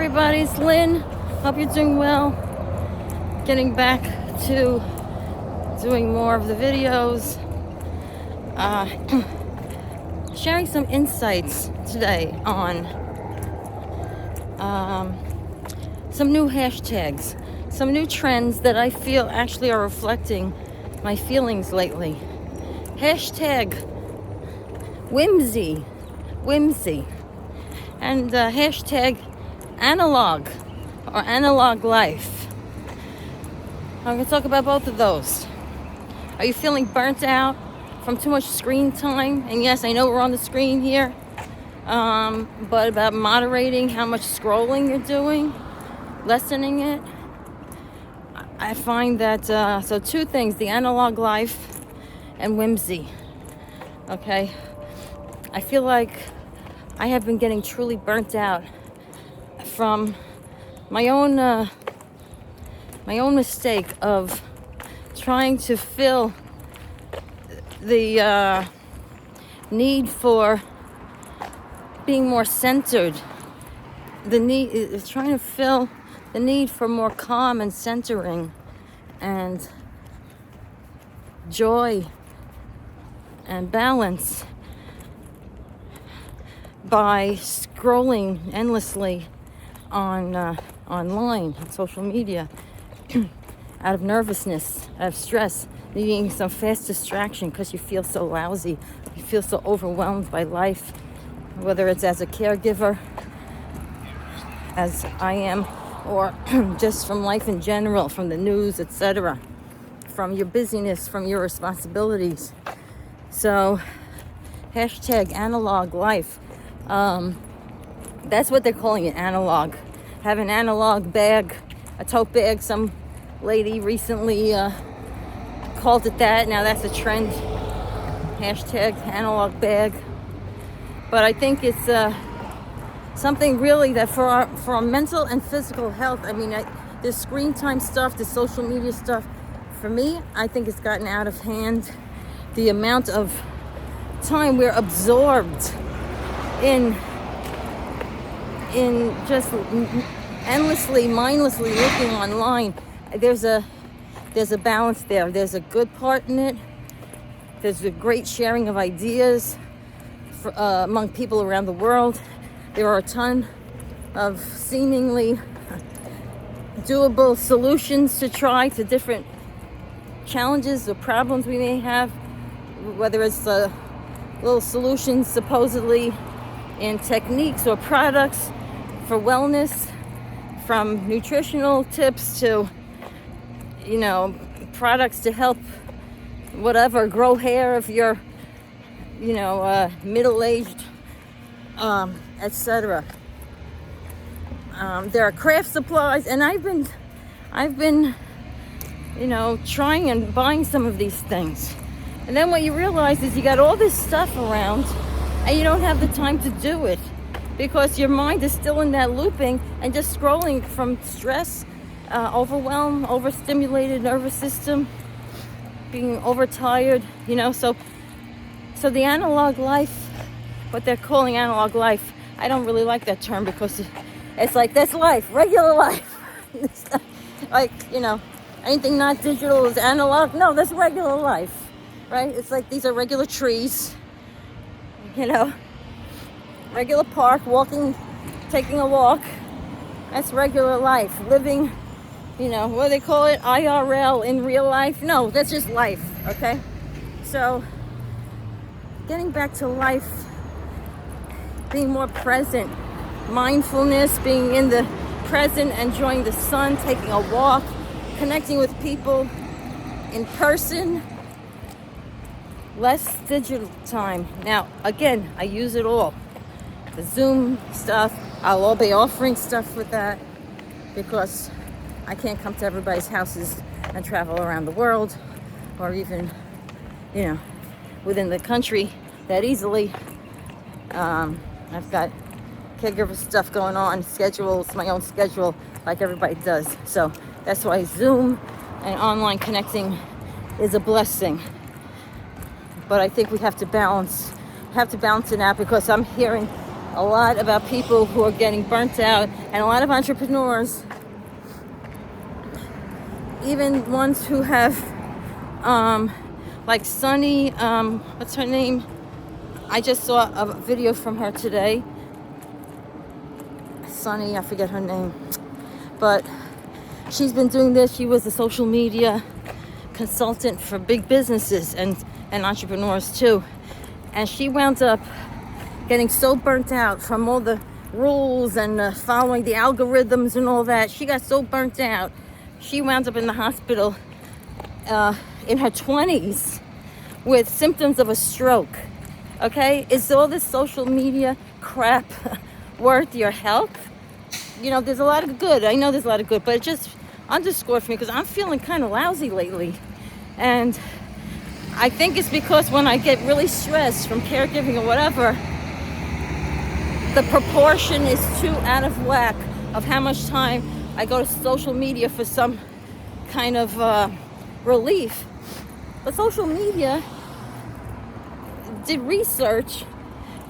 everybody, it's Lynn. Hope you're doing well. Getting back to doing more of the videos. Sharing some insights today on some new hashtags, some new trends that I feel actually are reflecting my feelings lately. Hashtag whimsy, and hashtag analog or analog life. I'm going to talk about both of those. Are you feeling burnt out from too much screen time? And yes, I know we're on the screen here, but about moderating how much scrolling you're doing, lessening it. I find that, so two things, the analog life and whimsy. Okay, I feel like I have been getting truly burnt out from my own mistake of trying to fill the need for being more centered. The need is trying to fill the need for more calm and centering and joy and balance by scrolling endlessly on online, on social media, out of nervousness, out of stress, needing some fast distraction because you feel so lousy, you feel so overwhelmed by life, whether it's as a caregiver, as I am, or just from life in general, from the news, etc., from your busyness, from your responsibilities. So, hashtag analog life. That's what they're calling it, analog. Have an analog bag, a tote bag. Some lady recently called it that. Now that's a trend. Hashtag analog bag. But I think it's something really that for our mental and physical health. I mean, the screen time stuff, the social media stuff, for me, I think it's gotten out of hand. The amount of time we're absorbed in just endlessly, mindlessly looking online. There's a balance there. There's a good part in it. There's a great sharing of ideas among people around the world. There are a ton of seemingly doable solutions to try to different challenges or problems we may have, whether it's little solutions supposedly in techniques or products for wellness, from nutritional tips to, products to help whatever, grow hair if you're, middle-aged, etc. There are craft supplies, and I've been, trying and buying some of these things. And then what you realize is you got all this stuff around and you don't have the time to do it because your mind is still in that looping and just scrolling from stress, overwhelm, overstimulated nervous system, being overtired, so the analog life, what they're calling analog life, I don't really like that term because it's like, that's life, regular life. It's not, like, anything not digital is analog. No, that's regular life, right? It's like these are regular trees, regular park, walking, taking a walk. That's regular life. Living, what do they call it? IRL, in real life? No, that's just life, okay? So, getting back to life, being more present, mindfulness, being in the present, enjoying the sun, taking a walk, connecting with people in person, less digital time. Now, again, I use it all. The Zoom stuff, I'll be offering stuff with that because I can't come to everybody's houses and travel around the world or even, within the country that easily. I've got caregiver stuff going on, schedules, my own schedule, like everybody does. So that's why Zoom and online connecting is a blessing. But I think we have to balance it out because I'm hearing a lot about people who are getting burnt out, and a lot of entrepreneurs, even ones who have, like Sunny, what's her name? I just saw a video from her today. Sunny, I forget her name. But she's been doing this. She was a social media consultant for big businesses and entrepreneurs too. And she wound up getting so burnt out from all the rules and following the algorithms and all that. She got so burnt out. She wound up in the hospital in her 20s with symptoms of a stroke. Okay? Is all this social media crap worth your health? You know, there's a lot of good. I know there's a lot of good, but it just underscored for me because I'm feeling kind of lousy lately. And I think it's because when I get really stressed from caregiving or whatever, the proportion is too out of whack of how much time I go to social media for some kind of relief. But social media did research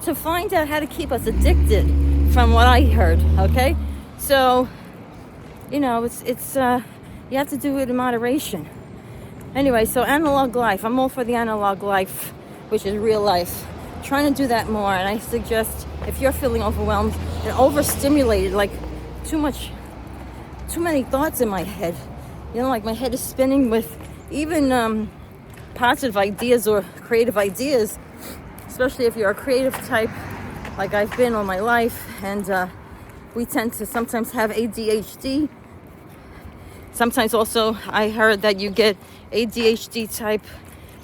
to find out how to keep us addicted, from what I heard, okay? So, you know, it's you have to do it in moderation. Anyway, so analog life. I'm all for the analog life, which is real life. Trying to do that more, and I suggest if you're feeling overwhelmed and overstimulated, like too many thoughts in my head, you know, like my head is spinning with even positive ideas or creative ideas, especially if you're a creative type like I've been all my life. And we tend to sometimes have ADHD. Sometimes also I heard that you get ADHD type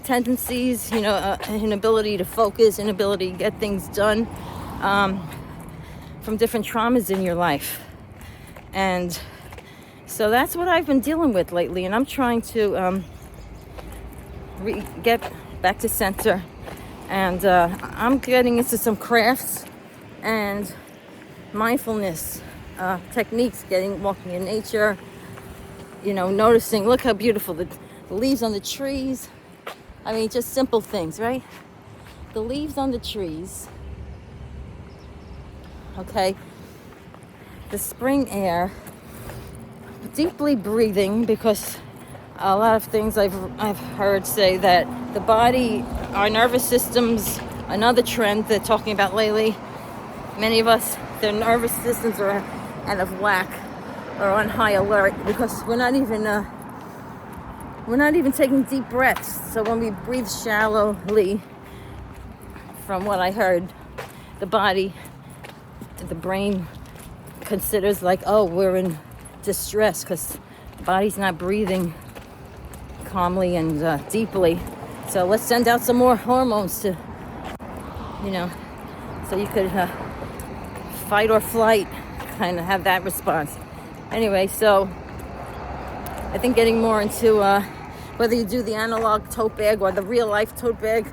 tendencies, you know, inability to focus, inability to get things done from different traumas in your life. And so that's what I've been dealing with lately, and I'm trying to get back to center. And I'm getting into some crafts and mindfulness techniques, walking in nature, you know, noticing, look how beautiful the leaves on the trees. I mean, just simple things, right? The leaves on the trees, okay? The spring air, deeply breathing, because a lot of things I've heard say that the body, our nervous systems, another trend they're talking about lately, many of us, their nervous systems are out of whack or on high alert because we're not even taking deep breaths. So when we breathe shallowly, from what I heard, the body, the brain considers like, oh, we're in distress because the body's not breathing calmly and deeply. So let's send out some more hormones to, you know, so you could fight or flight, kind of have that response. Anyway, so I think getting more into whether you do the analog tote bag or the real life tote bag,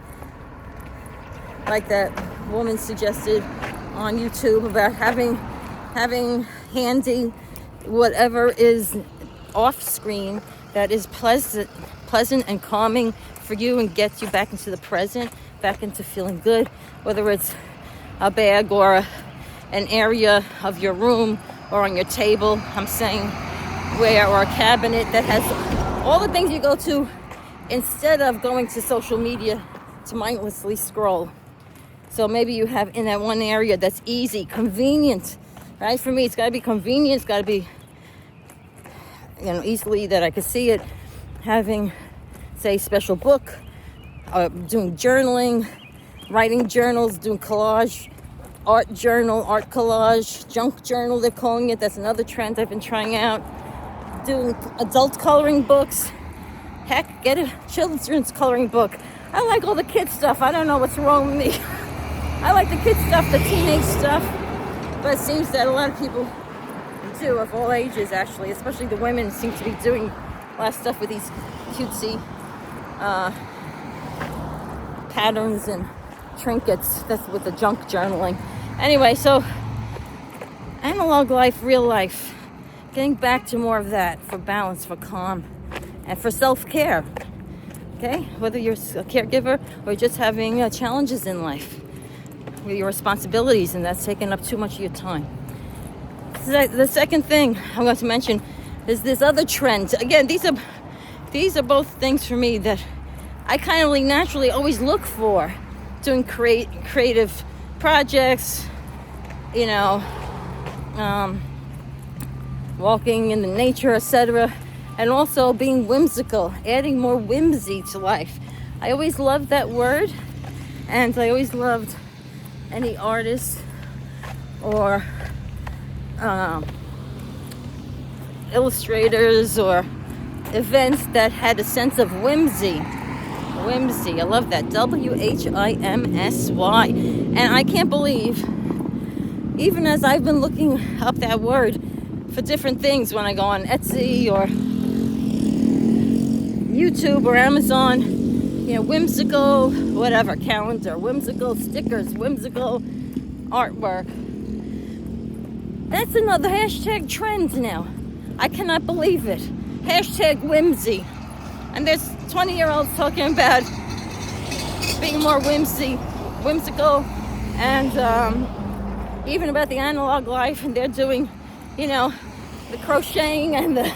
like that woman suggested on YouTube about having handy whatever is off screen that is pleasant and calming for you and gets you back into the present, back into feeling good, whether it's a bag or an area of your room or on your table, I'm saying, or a cabinet that has all the things you go to instead of going to social media to mindlessly scroll. So maybe you have in that one area that's easy, convenient, right? For me, it's got to be convenient. It's got to be, you know, easily that I could see it. Having, say, special book, doing journaling, writing journals, doing collage, art journal, art collage, junk journal, they're calling it. That's another trend I've been trying out. Doing adult coloring books. Heck, get a children's coloring book. I like all the kids stuff. I don't know what's wrong with me. I like the kids stuff, the teenage stuff. But it seems that a lot of people do, of all ages actually, especially the women, seem to be doing a lot of stuff with these cutesy patterns and trinkets. That's with the junk journaling. Anyway, so analog life, real life. Getting back to more of that for balance, for calm, and for self-care. Okay? Whether you're a caregiver or just having challenges in life. with your responsibilities, and that's taking up too much of your time. The second thing I'm going to mention is this other trend. Again, these are both things for me that I kind of naturally always look for, doing creative projects, walking in the nature, etc., and also being whimsical, adding more whimsy to life. I always loved that word, and I always loved any artist or illustrators or events that had a sense of whimsy. I love that. WHIMSY. And I can't believe, even as I've been looking up that word for different things when I go on Etsy or YouTube or Amazon, whimsical, whatever, calendar, whimsical stickers, whimsical artwork. That's another hashtag trend now. I cannot believe it. Hashtag whimsy. And there's 20-year-olds talking about being more whimsical, and even about the analog life, and they're doing, the crocheting and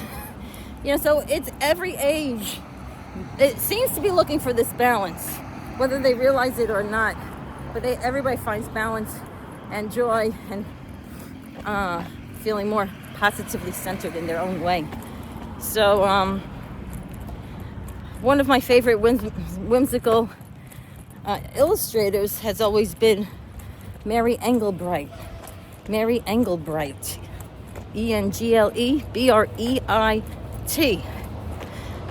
so it's every age. It seems to be looking for this balance, whether they realize it or not. But everybody finds balance and joy and feeling more positively centered in their own way. So one of my favorite whimsical illustrators has always been Mary Engelbreit. ENGLEBREIT.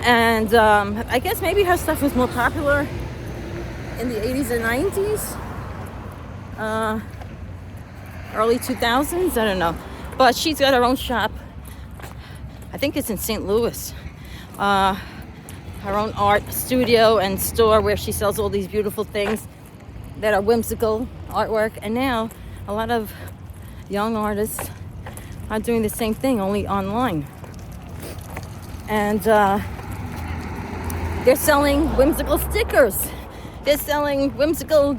And I guess maybe her stuff was more popular in the 80s and 90s, early 2000s, I don't know. But she's got her own shop. I think it's in St. Louis. Her own art studio and store where she sells all these beautiful things that are whimsical artwork. And now a lot of young artists are doing the same thing, only online. And they're selling whimsical stickers. They're selling whimsical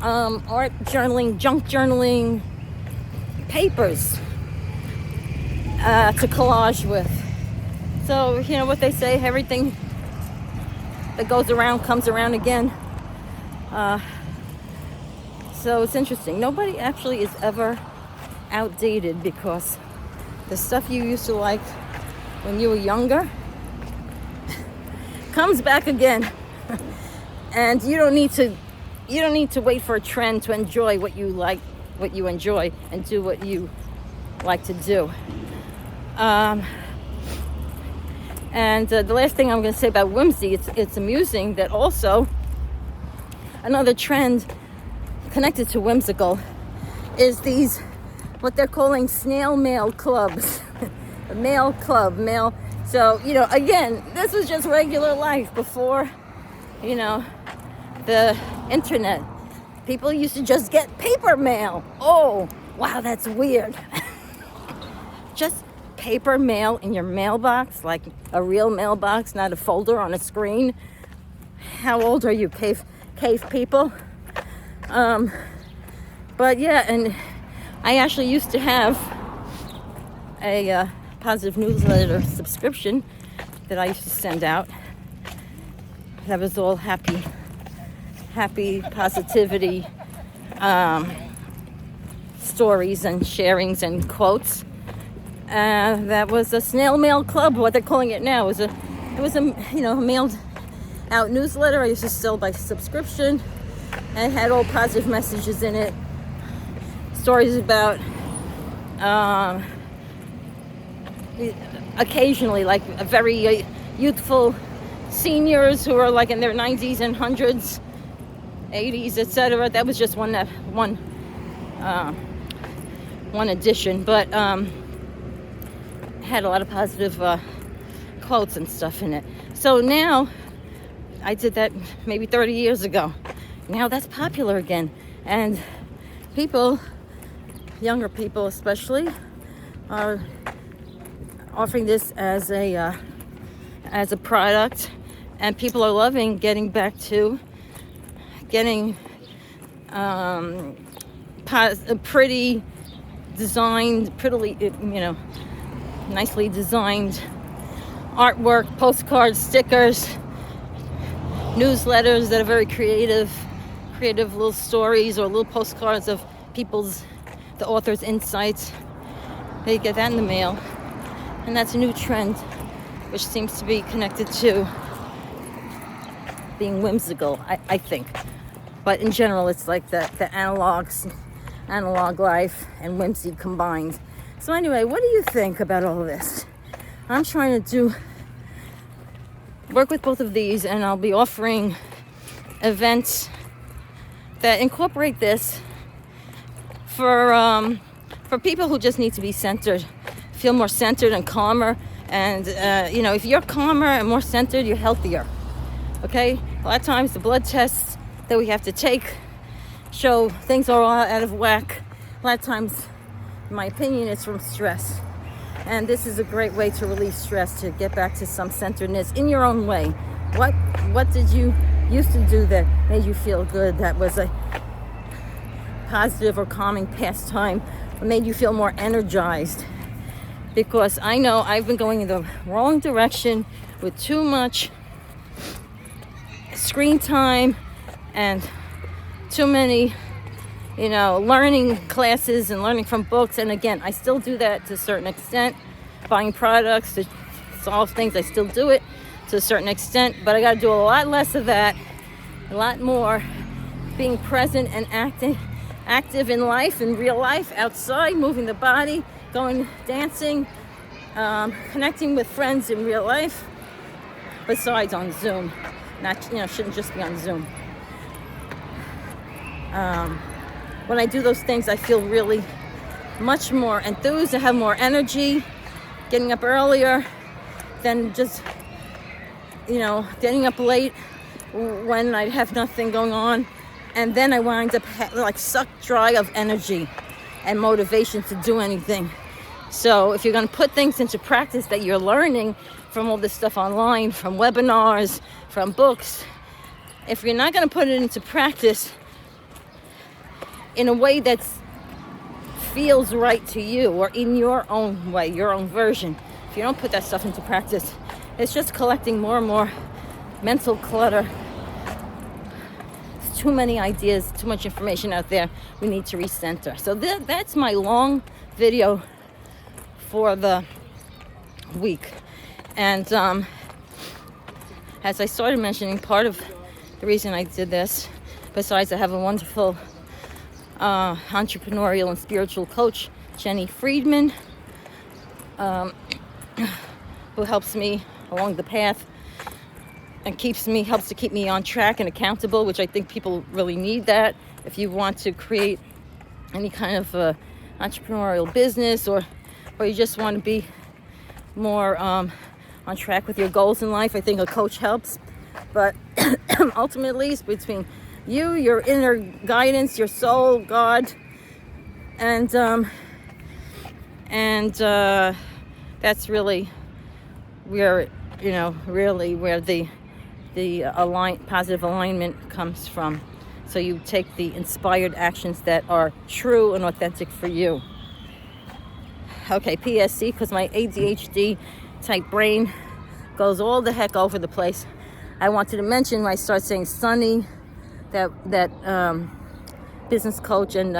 art journaling, junk journaling papers to collage with. So, what they say, everything that goes around comes around again. So it's interesting. Nobody actually is ever outdated, because the stuff you used to like when you were younger comes back again. And you don't need to wait for a trend to enjoy what you like, what you enjoy, and do what you like to do. And the last thing I'm going to say about whimsy, it's amusing that also another trend connected to whimsical is these, what they're calling snail mail clubs. A mail club, mail. So, again, this was just regular life before, the internet. People used to just get paper mail. Oh, wow, that's weird. Just paper mail in your mailbox, like a real mailbox, not a folder on a screen. How old are you, cave people? But yeah, and I actually used to have a positive newsletter subscription that I used to send out. That was all happy positivity stories and sharings and quotes. That was a snail mail club, what they're calling it now. It was a mailed out newsletter I used to sell by subscription, and it had all positive messages in it. Stories about occasionally, like a very youthful seniors who are like in their 90s and 100s, 80s, etc. That was just one edition, but had a lot of positive quotes and stuff in it. So now, I did that maybe 30 years ago. Now that's popular again, and people, younger people especially, are offering this as a product, and people are loving getting back to getting pretty designed, nicely designed artwork, postcards, stickers, newsletters that are very creative little stories or little postcards of the author's insights. They get that in the mail. And that's a new trend, which seems to be connected to being whimsical, I think. But in general, it's like the analog life and whimsy combined. So anyway, what do you think about all of this? I'm trying to work with both of these, and I'll be offering events that incorporate this for people who just need to be centered, feel more centered and calmer. And if you're calmer and more centered, you're healthier. Okay, a lot of times the blood tests that we have to take show things are all out of whack. A lot of times, in my opinion, it's from stress. And this is a great way to release stress, to get back to some centeredness in your own way. What did you used to do that made you feel good, that was a positive or calming pastime, or made you feel more energized? Because I know I've been going in the wrong direction with too much screen time and too many learning classes and learning from books. And again, I still do that to a certain extent. Buying products to solve things, I still do it to a certain extent, but I got to do a lot less of that, a lot more being present and active in life, in real life, outside, moving the body, going dancing, connecting with friends in real life, besides on Zoom. Shouldn't just be on Zoom. When I do those things, I feel really much more enthused. I have more energy, getting up earlier than just, getting up late when I have nothing going on. And then I wind up sucked dry of energy and motivation to do anything. So if you're going to put things into practice that you're learning from all this stuff online, from webinars, from books, if you're not going to put it into practice in a way that feels right to you, or in your own way, your own version, if you don't put that stuff into practice, it's just collecting more and more mental clutter. Too many ideas, too much information out there. We need to recenter. So that's my long video for the week. And as I started mentioning, part of the reason I did this, besides I have a wonderful entrepreneurial and spiritual coach, Jenny Friedman, who helps me along the path and helps to keep me on track and accountable, which I think people really need that. If you want to create any kind of entrepreneurial business, or you just want to be more on track with your goals in life, I think a coach helps. But ultimately, it's between you, your inner guidance, your soul, God, and that's really where the positive alignment comes from. So you take the inspired actions that are true and authentic for you. Okay, PSC, because my ADHD type brain goes all the heck over the place. I wanted to mention when I start saying Sunny, that business coach, and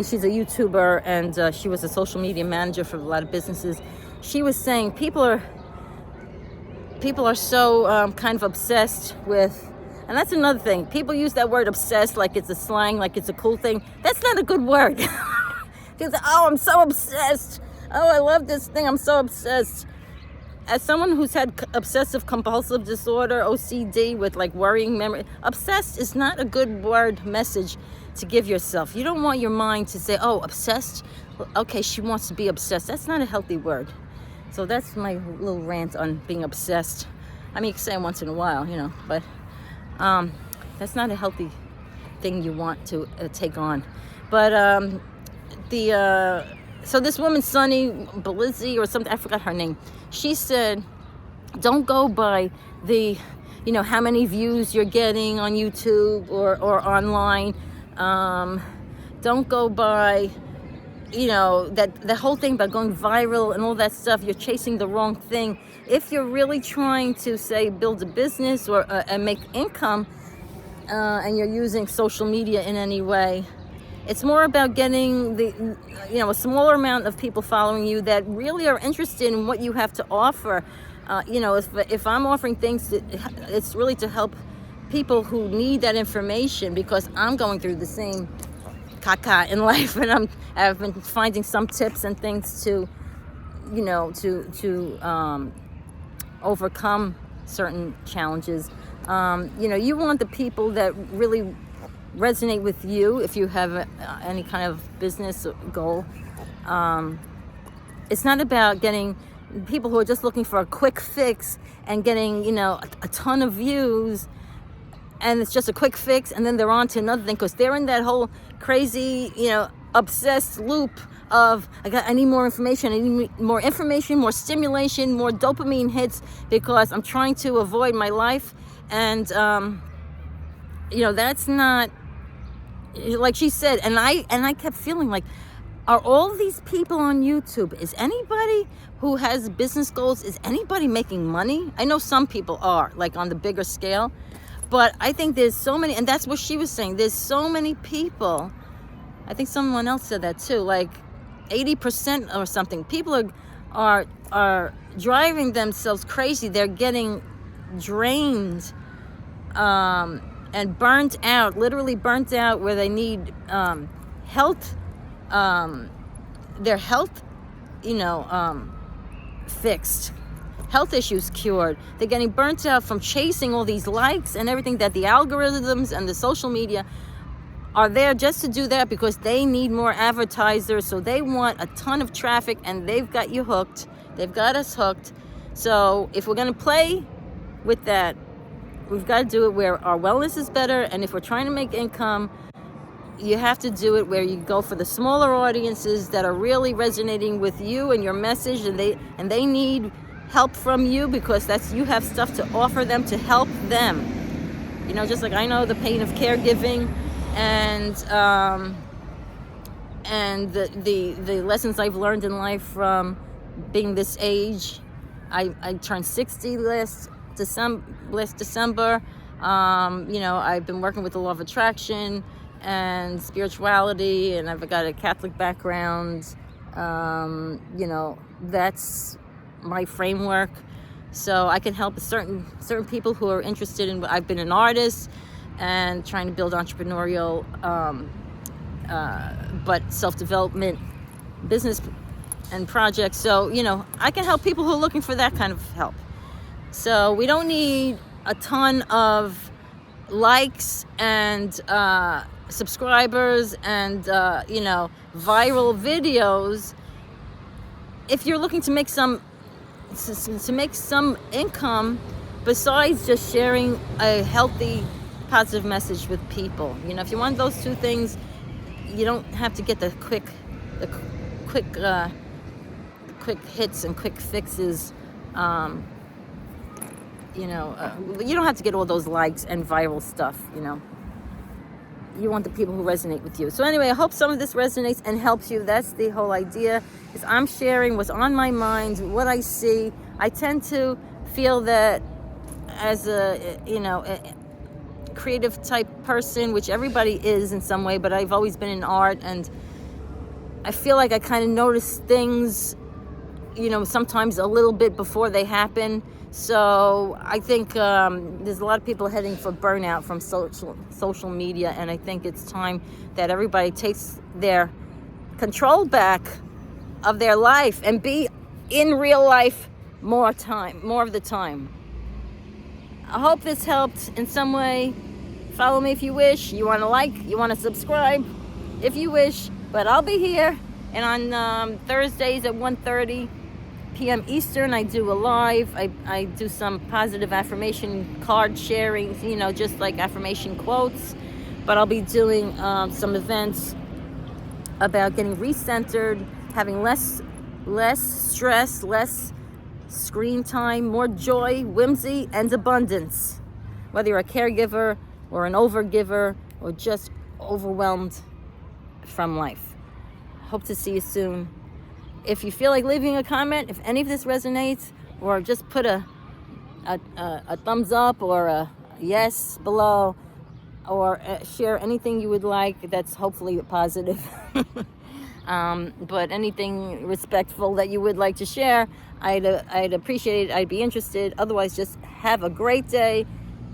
she's a YouTuber, and she was a social media manager for a lot of businesses. She was saying people are so kind of obsessed with, and that's another thing. People use that word obsessed like it's a slang, like it's a cool thing. That's not a good word. Because, I'm so obsessed. Oh, I love this thing. I'm so obsessed. As someone who's had obsessive compulsive disorder, OCD, with worrying memory, obsessed is not a good message to give yourself. You don't want your mind to say, oh, obsessed? Okay, she wants to be obsessed. That's not a healthy word. So that's my little rant on being obsessed. You can say it once in a while, but that's not a healthy thing you want to take on. But so this woman, Sunny Belizzi or something, I forgot her name. She said, don't go by the how many views you're getting on YouTube or online. Don't go by, that the whole thing about going viral and all that stuff. You're chasing the wrong thing. If you're really trying to, say, build a business or and make income, and you're using social media in any way, it's more about getting a smaller amount of people following you that really are interested in what you have to offer. If I'm offering things, it's really to help people who need that information, because I'm going through the same caca in life, and I've been finding some tips and things to overcome certain challenges. You want the people that really resonate with you. If you have any kind of business goal, it's not about getting people who are just looking for a quick fix and getting a ton of views, and it's just a quick fix, and then they're on to another thing, because they're in that whole crazy obsessed loop of I need more information, more stimulation, more dopamine hits, because I'm trying to avoid my life. And that's not, like she said, and I kept feeling like, are all these people on YouTube, is anybody who has business goals, is anybody making money? I know some people are, like on the bigger scale, but I think there's so many, and that's what she was saying, there's so many people. I think someone else said that too, like 80% or something. People are driving themselves crazy. They're getting drained and burnt out, literally burnt out, where they need health, their health, fixed, health issues cured. They're getting burnt out from chasing all these likes and everything, that the algorithms and the social media are there just to do that, because they need more advertisers. So they want a ton of traffic, and they've got you hooked. They've got us hooked. So if we're going to play with that, we've got to do it where our wellness is better. And if we're trying to make income, you have to do it where you go for the smaller audiences that are really resonating with you and your message, and they need help from you, because you have stuff to offer them to help them. Just like I know the pain of caregiving, and the lessons I've learned in life from being this age. I turned 60 last December. I've been working with the law of attraction and spirituality, and I've got a Catholic background. That's my framework. So I can help certain people who are interested in. I've been an artist and trying to build entrepreneurial, but self-development business and projects. So, I can help people who are looking for that kind of help. So we don't need a ton of likes and subscribers and, viral videos. If you're looking to make some income besides just sharing a healthy, positive message with people. If you want those two things, you don't have to get the quick hits and quick fixes. You don't have to get all those likes and viral stuff. You want the people who resonate with you. So anyway, I hope some of this resonates and helps you. That's the whole idea, is I'm sharing what's on my mind, what I see. I tend to feel that as a creative type person, which everybody is in some way, but I've always been in art, and I feel like I kind of notice things, sometimes a little bit before they happen. So I think there's a lot of people heading for burnout from social media, and I think it's time that everybody takes their control back of their life and be in real life more of the time. I hope this helped in some way. Follow me if you wish. You want to like, you want to subscribe if you wish. But I'll be here, and on Thursdays at 1:30 p.m. Eastern, I do a live. I do some positive affirmation card sharing, just like affirmation quotes. But I'll be doing some events about getting recentered, having less stress, less screen time, more joy, whimsy, and abundance. whether you're a caregiver or an overgiver or just overwhelmed from life. Hope to see you soon. If you feel like leaving a comment, if any of this resonates, or just put a thumbs up or a yes below, or share anything you would like that's hopefully positive. But anything respectful that you would like to share, I'd appreciate it. I'd be interested. Otherwise, just have a great day.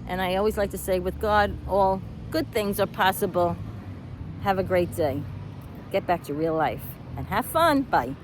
And I always like to say, with God, all good things are possible. Have a great day. Get back to real life and have fun. Bye.